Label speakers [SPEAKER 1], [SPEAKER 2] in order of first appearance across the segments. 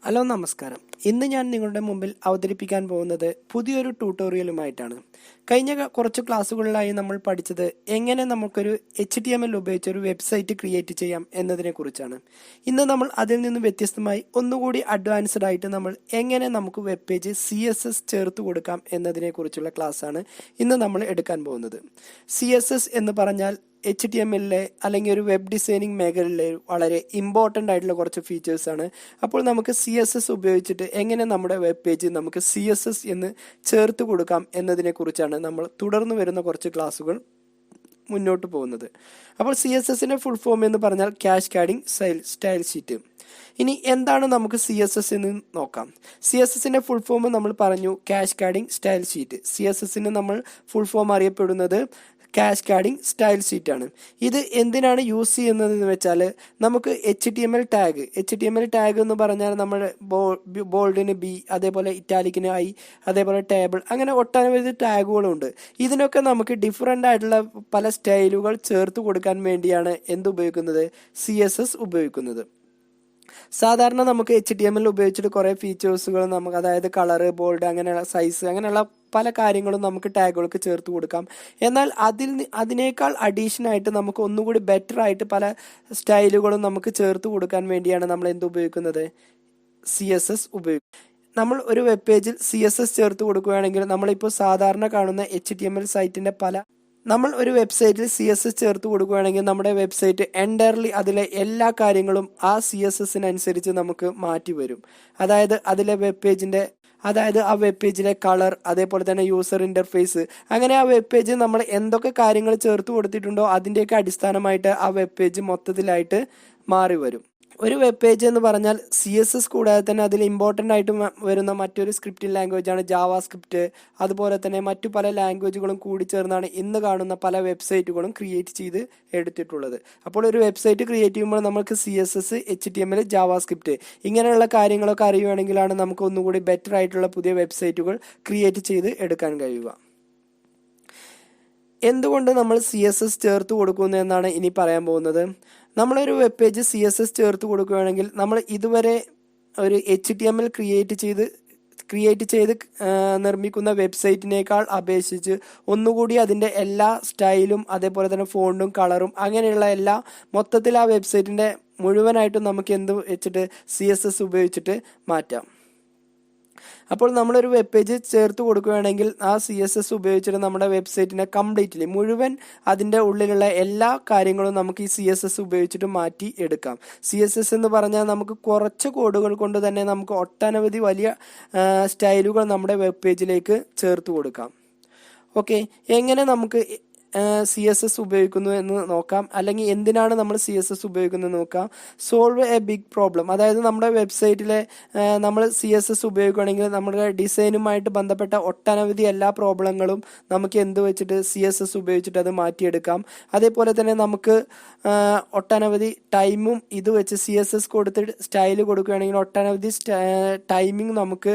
[SPEAKER 1] Hello നമസ്കാരം. ഇന്ന് ഞാൻ നിങ്ങളുടെ മുമ്പിൽ അവതരിപ്പിക്കാൻ പോകുന്നത് പുതിയൊരു ട്യൂട്ടോറിയലുമായിട്ടാണ്. കഴിഞ്ഞ കുറച്ച് ക്ലാസ്സുകളിലായി നമ്മൾ പഠിച്ചത് എങ്ങനെ നമുക്കൊരു HTML ഉപയോഗിച്ച് ഒരു വെബ്സൈറ്റ് ക്രിയേറ്റ് ചെയ്യാം എന്നതിനെ കുറിച്ചാണ്. ഇന്ന് നമ്മൾ അതിൽ നിന്ന് വ്യത്യസ്തമായി ഒന്നുകൂടി അഡ്വാൻസ്ഡ് ആയിട്ട് നമ്മൾ എങ്ങനെ നമുക്ക് വെബ് പേജ് CSS ചേർത്ത് കൊടുക്കാം എന്നതിനെ കുറിച്ചുള്ള ക്ലാസ്സാണ് ഇന്ന് നമ്മൾ എടുക്കാൻ പോകുന്നത്. CSS എന്ന് പറഞ്ഞാൽ HTML അല്ലെങ്കിൽ ഒരു വെബ് ഡിസൈനിങ് മേഖലയിലെ വളരെ ഇമ്പോർട്ടൻ്റ് ആയിട്ടുള്ള കുറച്ച് ഫീച്ചേഴ്സാണ്. അപ്പോൾ നമുക്ക് CSS ഉപയോഗിച്ചിട്ട് എങ്ങനെ നമ്മുടെ വെബ് പേജ് നമുക്ക് CSS എന്ന് ചേർത്ത് കൊടുക്കാം എന്നതിനെ കുറിച്ചാണ് നമ്മൾ തുടർന്ന് വരുന്ന കുറച്ച് ക്ലാസ്സുകൾ മുന്നോട്ട് പോകുന്നത്. അപ്പോൾ CSSന്റെ ഫുൾ ഫോം എന്ന് പറഞ്ഞാൽ കാസ്കാഡിംഗ് സ്റ്റൈൽ ഷീറ്റ്. ഇനി എന്താണ് നമുക്ക് CSS എന്ന് നോക്കാം. CSSന്റെ ഫുൾ ഫോം നമ്മൾ പറഞ്ഞു, കാസ്കാഡിംഗ് സ്റ്റൈൽ ഷീറ്റ്. CSSന് നമ്മൾ ഫുൾ ഫോം അറിയപ്പെടുന്നത് കാസ്കാഡിംഗ് സ്റ്റൈൽ ഷീറ്റ് ആണ്. ഇത് എന്തിനാണ് യൂസ് ചെയ്യുന്നതെന്ന് വെച്ചാൽ നമുക്ക് HTML ടാഗ് എന്ന് പറഞ്ഞാൽ നമ്മൾ ബോൾഡിന് B, അതേപോലെ ഇറ്റാലിക്കിന് I, അതേപോലെ ടേബിൾ, അങ്ങനെ ഒട്ടനവധി ടാഗുകളുണ്ട്. ഇതിനൊക്കെ നമുക്ക് ഡിഫറെൻ്റ് ആയിട്ടുള്ള പല സ്റ്റൈലുകൾ ചേർത്ത് കൊടുക്കാൻ വേണ്ടിയാണ് എന്തുപയോഗിക്കുന്നത്, CSS ഉപയോഗിക്കുന്നത്. സാധാരണ നമുക്ക് HTML ഉപയോഗിച്ചിട്ട് കുറേ ഫീച്ചേഴ്സുകൾ നമുക്ക്, അതായത് കളറ്, ബോൾഡ്, അങ്ങനെയുള്ള സൈസ്, അങ്ങനെയുള്ള പല കാര്യങ്ങളും നമുക്ക് ടാഗുകൾക്ക് ചേർത്ത് കൊടുക്കാം. എന്നാൽ അതിനേക്കാൾ അഡീഷണൽ ആയിട്ട് നമുക്ക് ഒന്നുകൂടി ബെറ്റർ ആയിട്ട് പല സ്റ്റൈലുകളും നമുക്ക് ചേർത്ത് കൊടുക്കാൻ വേണ്ടിയാണ് നമ്മൾ എന്ത് ഉപയോഗിക്കുന്നത്, CSS ഉപയോഗിക്കും. നമ്മൾ ഒരു വെബ് പേജിൽ CSS ചേർത്ത് കൊടുക്കുകയാണെങ്കിൽ നമ്മളിപ്പോൾ സാധാരണ കാണുന്ന HTML സൈറ്റിൻ്റെ നമ്മൾ ഒരു വെബ്സൈറ്റിൽ CSS ചേർത്ത് കൊടുക്കുകയാണെങ്കിൽ നമ്മുടെ വെബ്സൈറ്റ് എൻറ്റയർലി അതിലെ എല്ലാ കാര്യങ്ങളും ആ CSSനനുസരിച്ച് നമുക്ക് മാറ്റി വരും. അതായത് ആ വെബ് പേജിലെ കളർ, അതേപോലെ തന്നെ യൂസർ ഇന്റർഫേസ്, അങ്ങനെ ആ വെബ് പേജ് നമ്മൾ എന്തൊക്കെ കാര്യങ്ങൾ ചേർത്ത് കൊടുത്തിട്ടുണ്ടോ അതിൻ്റെയൊക്കെ അടിസ്ഥാനമായിട്ട് ആ വെബ് പേജ് മൊത്തത്തിലായിട്ട് മാറി വരും. ഒരു വെബ് പേജ് എന്ന് പറഞ്ഞാൽ CSS കൂടാതെ തന്നെ അതിൽ ഇമ്പോർട്ടൻ്റ് ആയിട്ട് വരുന്ന മറ്റൊരു സ്ക്രിപ്റ്റിംഗ് ലാംഗ്വേജാണ് ജാവാ സ്ക്രിപ്റ്റ്. അതുപോലെ തന്നെ മറ്റു പല ലാംഗ്വേജുകളും കൂടി ചേർന്നാണ് ഇന്ന് കാണുന്ന പല വെബ്സൈറ്റുകളും ക്രിയേറ്റ് ചെയ്ത് എടുത്തിട്ടുള്ളത്. അപ്പോൾ ഒരു വെബ്സൈറ്റ് ക്രിയേറ്റ് ചെയ്യുമ്പോൾ നമുക്ക് CSS, HTML, ജാവാ സ്ക്രിപ്റ്റ് ഇങ്ങനെയുള്ള കാര്യങ്ങളൊക്കെ അറിയുകയാണെങ്കിലാണ് നമുക്ക് ഒന്നുകൂടി ബെറ്റർ ആയിട്ടുള്ള പുതിയ വെബ്സൈറ്റുകൾ ക്രിയേറ്റ് ചെയ്ത് എടുക്കാൻ കഴിയുക. എന്തുകൊണ്ട് നമ്മൾ CSS ചേർത്ത് കൊടുക്കുന്നു എന്നാണ് ഇനി പറയാൻ പോകുന്നത്. നമ്മളൊരു വെബ് പേജ് CSS ചേർത്ത് കൊടുക്കുകയാണെങ്കിൽ നമ്മൾ ഇതുവരെ ഒരു HTML ക്രിയേറ്റ് ചെയ്ത് നിർമ്മിക്കുന്ന വെബ്സൈറ്റിനേക്കാൾ അപേക്ഷിച്ച് ഒന്നുകൂടി അതിൻ്റെ എല്ലാ സ്റ്റൈലും, അതേപോലെ തന്നെ ഫോണ്ടും കളറും, അങ്ങനെയുള്ള എല്ലാ മൊത്തത്തിൽ ആ വെബ്സൈറ്റിൻ്റെ മുഴുവനായിട്ടും നമുക്ക് എന്ത് വെച്ചിട്ട് CSS ഉപയോഗിച്ചിട്ട് മാറ്റാം. അപ്പോൾ നമ്മളൊരു വെബ് പേജ് ചേർത്ത് കൊടുക്കുകയാണെങ്കിൽ ആ CSS ഉപയോഗിച്ചിട്ട് നമ്മുടെ വെബ്സൈറ്റിനെ കംപ്ലീറ്റ്ലി മുഴുവൻ അതിൻ്റെ ഉള്ളിലുള്ള എല്ലാ കാര്യങ്ങളും നമുക്ക് ഈ CSS ഉപയോഗിച്ചിട്ട് മാറ്റി എടുക്കാം. CSS എന്ന് പറഞ്ഞാൽ നമുക്ക് കുറച്ച് കോഡുകൾ കൊണ്ട് തന്നെ നമുക്ക് ഒട്ടനവധി വലിയ സ്റ്റൈലുകൾ നമ്മുടെ വെബ് പേജിലേക്ക് ചേർത്ത് കൊടുക്കാം. ഓക്കെ, എങ്ങനെ നമുക്ക് CSS ഉപയോഗിക്കുന്നു എന്ന് നോക്കാം, അല്ലെങ്കിൽ എന്തിനാണ് നമ്മൾ CSS ഉപയോഗിക്കുന്നത് നോക്കാം. സോൾവ് എ ബിഗ് പ്രോബ്ലം, അതായത് നമ്മുടെ വെബ്സൈറ്റിലെ നമ്മൾ CSS ഉപയോഗിക്കുകയാണെങ്കിൽ നമ്മുടെ ഡിസൈനുമായിട്ട് ബന്ധപ്പെട്ട ഒട്ടനവധി എല്ലാ പ്രോബ്ലങ്ങളും നമുക്ക് എന്ത് വെച്ചിട്ട് CSS ഉപയോഗിച്ചിട്ട് അത് മാറ്റിയെടുക്കാം. അതേപോലെ തന്നെ നമുക്ക് ഒട്ടനവധി ടൈമും ഇത് വെച്ച് CSS കൊടുത്തിട്ട് സ്റ്റൈൽ കൊടുക്കുകയാണെങ്കിൽ ഒട്ടനവധി ടൈമിംഗ് നമുക്ക്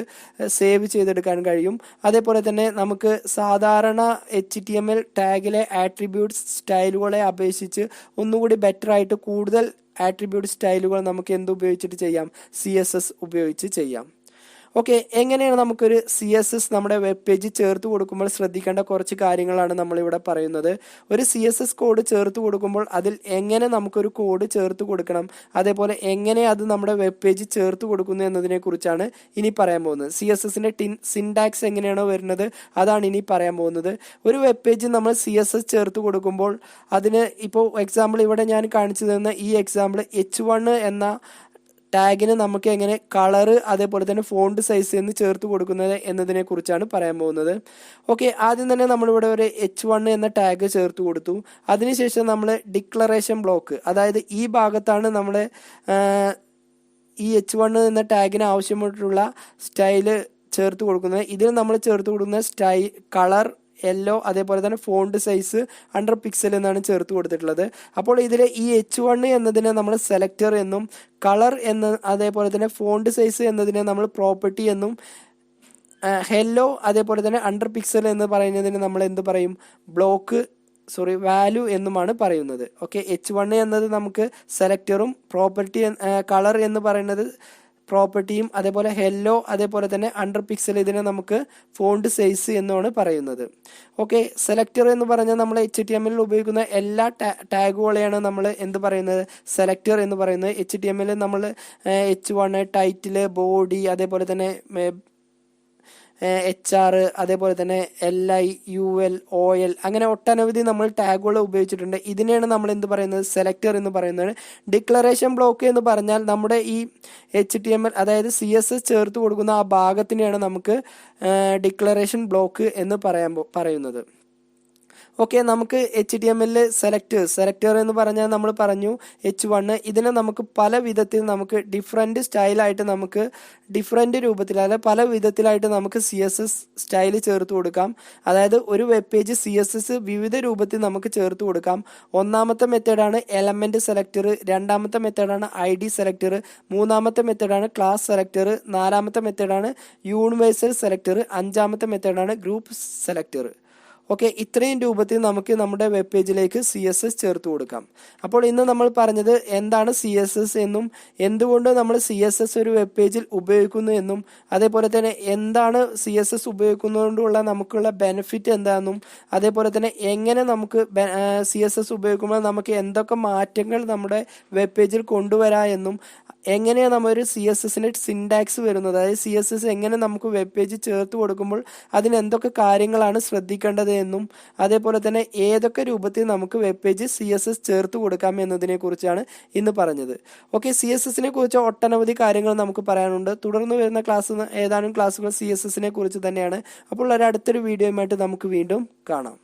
[SPEAKER 1] സേവ് ചെയ്തെടുക്കാൻ കഴിയും. അതേപോലെ തന്നെ നമുക്ക് സാധാരണ HTML ടാഗിലെ ആട്രിബ്യൂട്ട്സ് സ്റ്റൈലുകളെ അപേക്ഷിച്ച് ഒന്നുകൂടി ബെറ്റർ ആയിട്ട് കൂടുതൽ ആട്രിബ്യൂട്ട് സ്റ്റൈലുകൾ നമുക്ക് എന്തുപയോഗിച്ചിട്ട് ചെയ്യാം, CSS ഉപയോഗിച്ച് ചെയ്യാം. ഓക്കെ, എങ്ങനെയാണ് നമുക്കൊരു CSS നമ്മുടെ വെബ് പേജ് ചേർത്ത് കൊടുക്കുമ്പോൾ ശ്രദ്ധിക്കേണ്ട കുറച്ച് കാര്യങ്ങളാണ് നമ്മളിവിടെ പറയുന്നത്. ഒരു CSS കോഡ് ചേർത്ത് കൊടുക്കുമ്പോൾ അതിൽ എങ്ങനെ നമുക്കൊരു കോഡ് ചേർത്ത് കൊടുക്കണം, അതേപോലെ എങ്ങനെ അത് നമ്മുടെ വെബ് പേജ് ചേർത്ത് കൊടുക്കുന്നു എന്നതിനെ കുറിച്ചാണ് ഇനി പറയാൻ പോകുന്നത്. CSSന്റെ സിൻടാക്സ് എങ്ങനെയാണോ വരുന്നത് അതാണ് ഇനി പറയാൻ പോകുന്നത്. ഒരു വെബ് പേജ് നമ്മൾ CSS ചേർത്ത് കൊടുക്കുമ്പോൾ അതിന് ഇപ്പോൾ എക്സാമ്പിൾ ഇവിടെ ഞാൻ കാണിച്ചു തരുന്ന ഈ എക്സാമ്പിൾ H1 എന്ന ടാഗിന് നമുക്ക് എങ്ങനെ കളറ്, അതേപോലെ തന്നെ ഫോണ്ട് സൈസ് എന്ന് ചേർത്ത് കൊടുക്കുന്നത് എന്നതിനെ കുറിച്ചാണ് പറയാൻ പോകുന്നത്. ഓക്കെ, ആദ്യം തന്നെ നമ്മളിവിടെ ഒരു H1 എന്ന ടാഗ് ചേർത്ത് കൊടുത്തു. അതിനുശേഷം നമ്മൾ ഡിക്ലറേഷൻ ബ്ലോക്ക്, അതായത് ഈ ഭാഗത്താണ് നമ്മൾ ഈ H1 എന്ന ടാഗിന് ആവശ്യമായിട്ടുള്ള സ്റ്റൈല് ചേർത്ത് കൊടുക്കുന്നത്. ഇതിൽ നമ്മൾ ചേർത്ത് കൊടുക്കുന്ന കളർ യെല്ലോ, അതേപോലെ തന്നെ ഫോണ്ട് സൈസ് 100 പിക്സൽ എന്നാണ് ചേർത്ത് കൊടുത്തിട്ടുള്ളത്. അപ്പോൾ ഇതിൽ ഈ H1 എന്നതിനെ നമ്മൾ സെലക്ടർ എന്നും, കളർ എന്ന്, അതേപോലെ തന്നെ ഫോണ്ട് സൈസ് എന്നതിനെ നമ്മൾ പ്രോപ്പർട്ടി എന്നും, ഹെല്ലോ അതേപോലെ തന്നെ 100 പിക്സൽ എന്ന് പറയുന്നതിന് നമ്മൾ എന്ത് പറയും, വാല്യൂ എന്നുമാണ് പറയുന്നത്. ഓക്കെ, H1 എന്നത് നമുക്ക് സെലക്ടറും, പ്രോപ്പർട്ടി കളർ എന്ന് പറയുന്നത് പ്രോപ്പർട്ടിയും അതേപോലെ ഹെല്ലോ അതേപോലെ തന്നെ അണ്ടർ പിക്സൽ ഇതിനെ നമുക്ക് ഫോണ്ട് സൈസ് എന്നാണ് പറയുന്നത്. ഓക്കെ, സെലക്ടർ എന്ന് പറഞ്ഞാൽ നമ്മൾ HTML ഉപയോഗിക്കുന്ന എല്ലാ ടാഗുകളെയാണ് നമ്മൾ എന്ത് പറയുന്നത്, സെലക്ടർ എന്ന് പറയുന്നത്. HTML നമ്മൾ H1 ടൈറ്റിൽ, ബോഡി, അതേപോലെ തന്നെ HR, അതേപോലെ തന്നെ LI, UL, OL അങ്ങനെ ഒട്ടനവധി നമ്മൾ ടാഗുകൾ ഉപയോഗിച്ചിട്ടുണ്ട്. ഇതിനെയാണ് നമ്മൾ എന്ത് പറയുന്നത്, സെലക്ടർ എന്ന് പറയുന്നത്. ഡിക്ലറേഷൻ ബ്ലോക്ക് എന്ന് പറഞ്ഞാൽ നമ്മുടെ ഈ HTML അതായത് CSS ചേർത്ത് കൊടുക്കുന്ന ആ ഭാഗത്തിനെയാണ് നമുക്ക് ഡിക്ലറേഷൻ ബ്ലോക്ക് എന്ന് പറയുന്നത്. ഓക്കെ, നമുക്ക് HTML സെലക്ടർ എന്ന് പറഞ്ഞാൽ നമ്മൾ പറഞ്ഞു H1. ഇതിനെ നമുക്ക് പല വിധത്തിൽ നമുക്ക് ഡിഫറെൻറ്റ് സ്റ്റൈലായിട്ട് നമുക്ക് ഡിഫറെൻറ്റ് രൂപത്തിൽ അതായത് പല വിധത്തിലായിട്ട് നമുക്ക് CSS സ്റ്റൈൽ ചേർത്ത് കൊടുക്കാം. അതായത് ഒരു വെബ് പേജ് CSS വിവിധ രൂപത്തിൽ നമുക്ക് ചേർത്ത് കൊടുക്കാം. ഒന്നാമത്തെ മെത്തേഡാണ് എലമെന്റ് സെലക്ടർ, രണ്ടാമത്തെ മെത്തേഡാണ് ID സെലക്ടർ, മൂന്നാമത്തെ മെത്തേഡാണ് ക്ലാസ് സെലക്ടർ, നാലാമത്തെ മെത്തേഡാണ് യൂണിവേഴ്സൽ സെലക്ടർ, അഞ്ചാമത്തെ മെത്തേഡാണ് ഗ്രൂപ്പ് സെലക്ടർ. ഓക്കെ, ഇത്രയും രൂപത്തിൽ നമുക്ക് നമ്മുടെ വെബ് പേജിലേക്ക് CSS ചേർത്ത് കൊടുക്കാം. അപ്പോൾ ഇന്ന് നമ്മൾ പറഞ്ഞത് എന്താണ് CSS എന്നും എന്തുകൊണ്ട് നമ്മൾ CSS ഒരു വെബ് പേജിൽ ഉപയോഗിക്കുന്നു എന്നും അതേപോലെ തന്നെ എന്താണ് CSS ഉപയോഗിക്കുന്നതുകൊണ്ടുള്ള നമുക്കുള്ള ബെനിഫിറ്റ് എന്താണെന്നും അതേപോലെ തന്നെ എങ്ങനെ നമുക്ക് CSS ഉപയോഗിക്കുമ്പോൾ നമുക്ക് എന്തൊക്കെ മാറ്റങ്ങൾ നമ്മുടെ വെബ് പേജിൽ കൊണ്ടുവരാം എന്നും എങ്ങനെയാണ് നമ്മളൊരു CSSന്റെ സിൻടാക്സ് വരുന്നത്, അതായത് CSS എങ്ങനെ നമുക്ക് വെബ് പേജ് ചേർത്ത് കൊടുക്കുമ്പോൾ അതിന് എന്തൊക്കെ കാര്യങ്ങളാണ് ശ്രദ്ധിക്കേണ്ടത് എന്നും അതേപോലെ തന്നെ ഏതൊക്കെ രൂപത്തിൽ നമുക്ക് വെബ് പേജ് CSS ചേർത്ത് കൊടുക്കാം എന്നതിനെ കുറിച്ചാണ് ഇന്ന് പറഞ്ഞത്. ഓക്കെ, CSSനെ കുറിച്ച് ഒട്ടനവധി കാര്യങ്ങൾ നമുക്ക് പറയാനുണ്ട്. തുടർന്ന് വരുന്ന ഏതാനും ക്ലാസ്സുകൾ CSSനെ കുറിച്ച് തന്നെയാണ്. അപ്പോൾ അടുത്തൊരു വീഡിയോയുമായിട്ട് നമുക്ക് വീണ്ടും കാണാം.